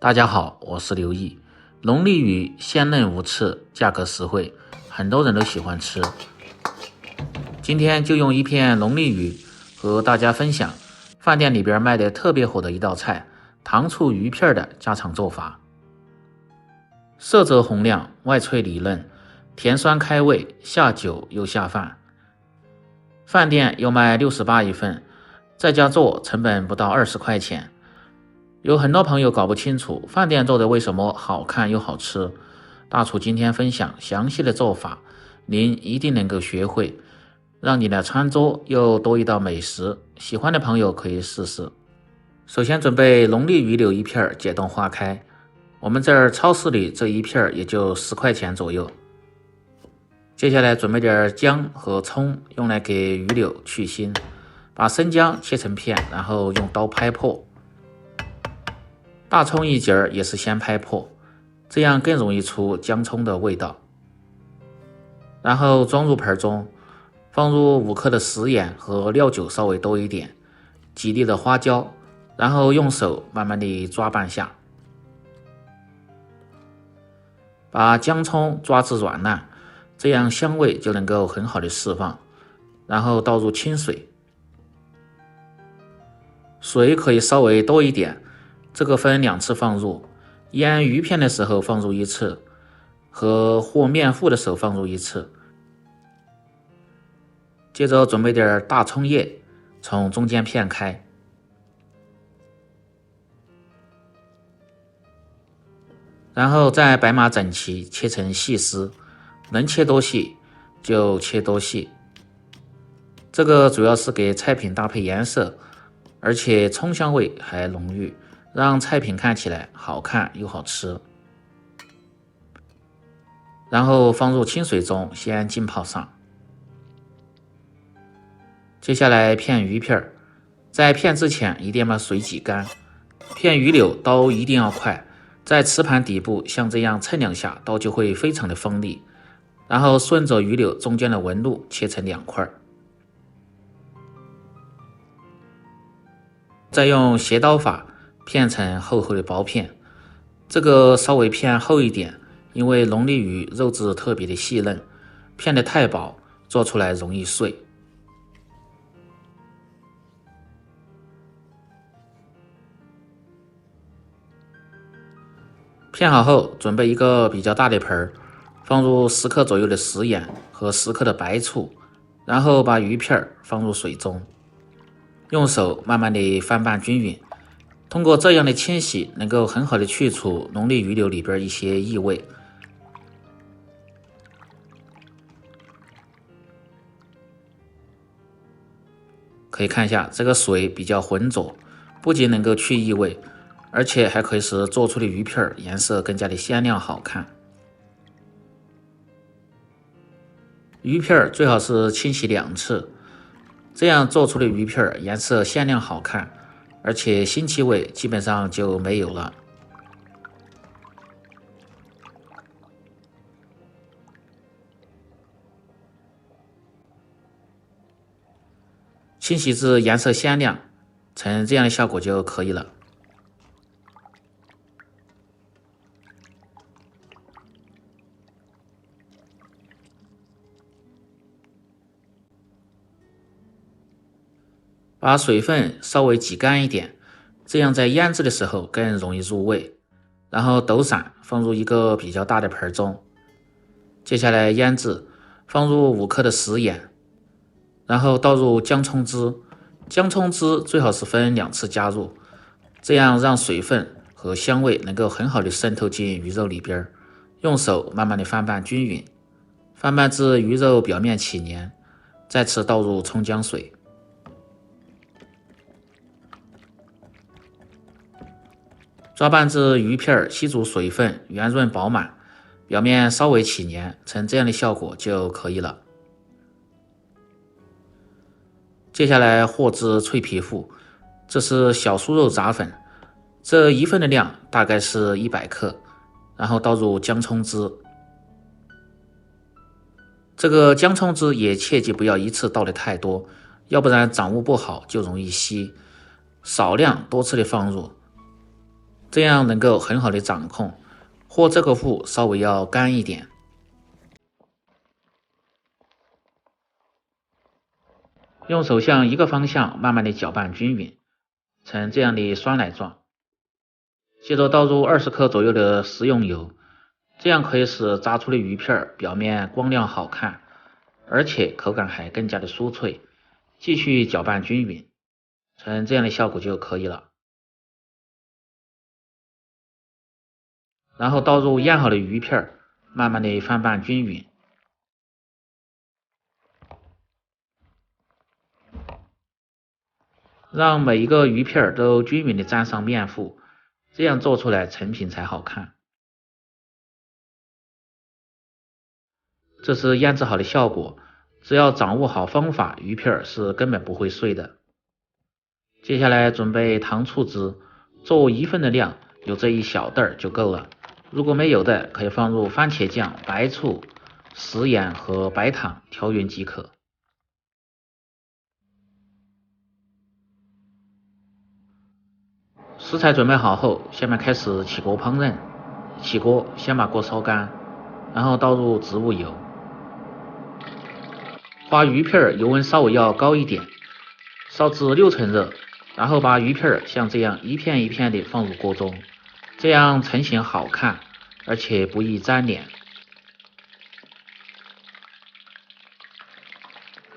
大家好，我是刘毅。龙利鱼鲜嫩无刺，价格实惠，很多人都喜欢吃。今天就用一片龙利鱼和大家分享饭店里边卖的特别火的一道菜——糖醋鱼片的家常做法。色泽红亮，外脆里嫩，甜酸开胃，下酒又下饭。饭店又卖68一份，在家做成本不到20块钱。有很多朋友搞不清楚饭店做的为什么好看又好吃，大厨今天分享详细的做法，您一定能够学会，让你的餐桌又多一道美食。喜欢的朋友可以试试。首先准备龙利鱼柳一片，解冻化开。我们这儿超市里这一片也就10块钱左右。接下来准备点姜和葱，用来给鱼柳去腥。把生姜切成片，然后用刀拍破。大葱一节也是先拍破，这样更容易出姜葱的味道。然后装入盆中，放入5克的食盐和料酒稍微多一点，几粒的花椒，然后用手慢慢地抓半下，把姜葱抓至软烂，这样香味就能够很好的释放。然后倒入清水，水可以稍微多一点，这个分2次放入，腌鱼片的时候放入1次，和和面糊的时候放入1次。接着准备点大葱叶，从中间片开，然后再摆码整齐，切成细丝，能切多细就切多细。这个主要是给菜品搭配颜色，而且葱香味还浓郁，让菜品看起来好看又好吃。然后放入清水中先浸泡上。接下来片鱼片，在片之前一定要把水挤干。片鱼柳刀一定要快，在瓷盘底部像这样蹭2下，刀就会非常的锋利。然后顺着鱼柳中间的纹路切成2块。再用斜刀法片成厚厚的薄片，这个稍微片厚一点，因为龙利鱼肉质特别的细嫩，片得太薄做出来容易碎。片好后，准备一个比较大的盆，放入10克左右的食盐和10克的白醋，然后把鱼片放入水中，用手慢慢的翻拌均匀。通过这样的清洗，能够很好的去除龙利鱼柳里边一些异味。可以看一下这个水比较浑浊，不仅能够去异味，而且还可以使做出的鱼片颜色更加的鲜亮好看。鱼片最好是清洗2次，这样做出的鱼片颜色鲜亮好看，而且腥气味基本上就没有了。清洗至颜色鲜亮，成这样的效果就可以了。把水分稍微挤干一点，这样在腌制的时候更容易入味。然后抖散放入一个比较大的盆中。接下来腌制，放入5克的食盐，然后倒入姜葱汁。姜葱汁最好是分2次加入，这样让水分和香味能够很好的渗透进鱼肉里边。用手慢慢的翻拌均匀，翻拌至鱼肉表面起黏，再次倒入葱姜水。抓拌至鱼片吸足水分，圆润饱满，表面稍微起黏，成这样的效果就可以了。接下来和至脆皮肤，这是小酥肉炸粉，这1份的量大概是100克，然后倒入姜葱汁。这个姜葱汁也切记不要一次倒的太多，要不然掌握不好就容易稀，少量多次的放入。这样能够很好的掌控，和这个糊稍微要干一点。用手向一个方向慢慢的搅拌均匀，成这样的酸奶状。接着倒入20克左右的食用油，这样可以使炸出的鱼片表面光亮好看，而且口感还更加的酥脆。继续搅拌均匀，成这样的效果就可以了。然后倒入腌好的鱼片，慢慢的翻拌均匀。让每一个鱼片都均匀的沾上面糊，这样做出来成品才好看。这是腌制好的效果，只要掌握好方法，鱼片是根本不会碎的。接下来准备糖醋汁，做1份的量，有这一小袋就够了。如果没有的，可以放入番茄酱、白醋、食盐和白糖调匀即可。食材准备好后，下面开始起锅烹饪。起锅，先把锅烧干，然后倒入植物油。花鱼片油温稍微要高一点，烧至6成热，然后把鱼片像这样一片一片的放入锅中，这样成型好看，而且不易粘连。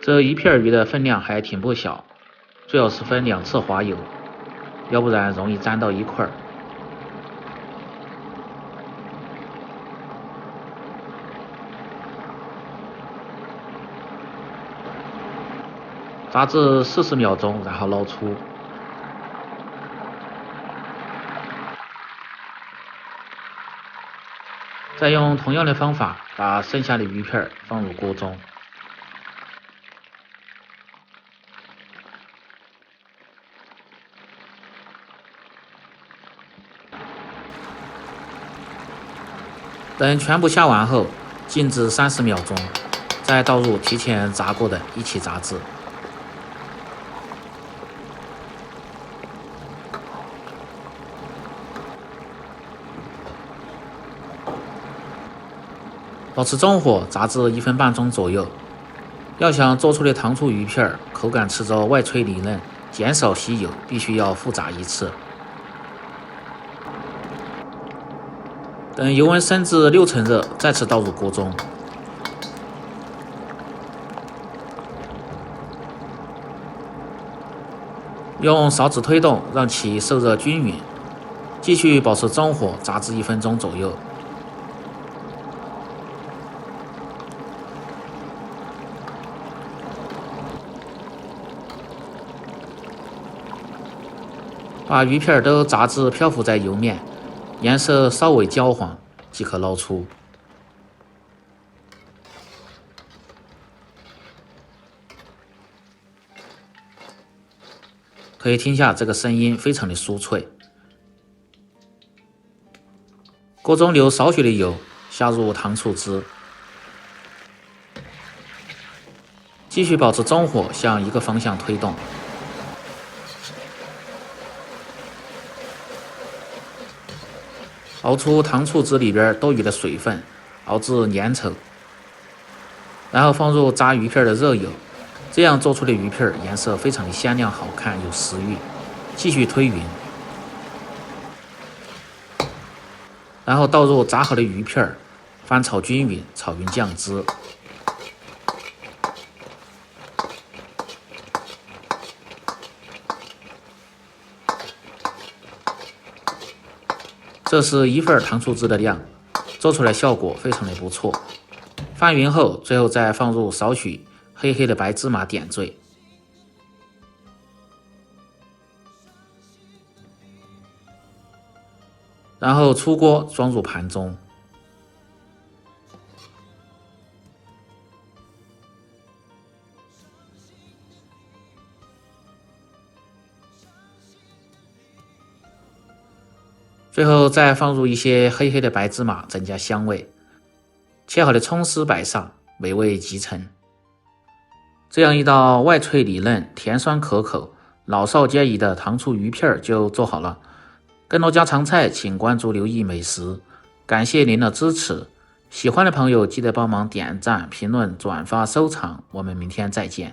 这一片鱼的分量还挺不小，最好是分2次滑油，要不然容易粘到一块儿。炸至40秒钟，然后捞出。再用同样的方法把剩下的鱼片放入锅中。等全部下完后，静置30秒钟，再倒入提前炸过的一起炸制。保持中火炸至1分半钟左右。要想做出的糖醋鱼片口感吃着外脆里嫩，减少吸油，必须要复炸一次。等油温升至6成热，再次倒入锅中。用勺子推动，让其受热均匀。继续保持中火炸至1分钟左右。把鱼片都炸至漂浮在油面，颜色稍微焦黄即可捞出。可以听下这个声音，非常的酥脆。锅中留少许的油，下入糖醋汁，继续保持中火向一个方向推动。熬出糖醋汁里边多余的水分，熬至粘稠，然后放入炸鱼片的热油，这样做出的鱼片颜色非常的鲜亮好看，有食欲。继续推匀，然后倒入炸好的鱼片，翻炒均匀，炒匀酱汁。这是1份糖醋汁的量，做出来效果非常的不错。翻匀后，最后再放入少许黑黑的白芝麻点缀。然后出锅装入盘中。最后再放入一些黑黑的白芝麻，增加香味。切好的葱丝摆上，美味极成。这样一道外脆里嫩、甜酸可口、老少皆宜的糖醋鱼片就做好了。更多家常菜，请关注刘毅美食。感谢您的支持，喜欢的朋友记得帮忙点赞、评论、转发、收藏。我们明天再见。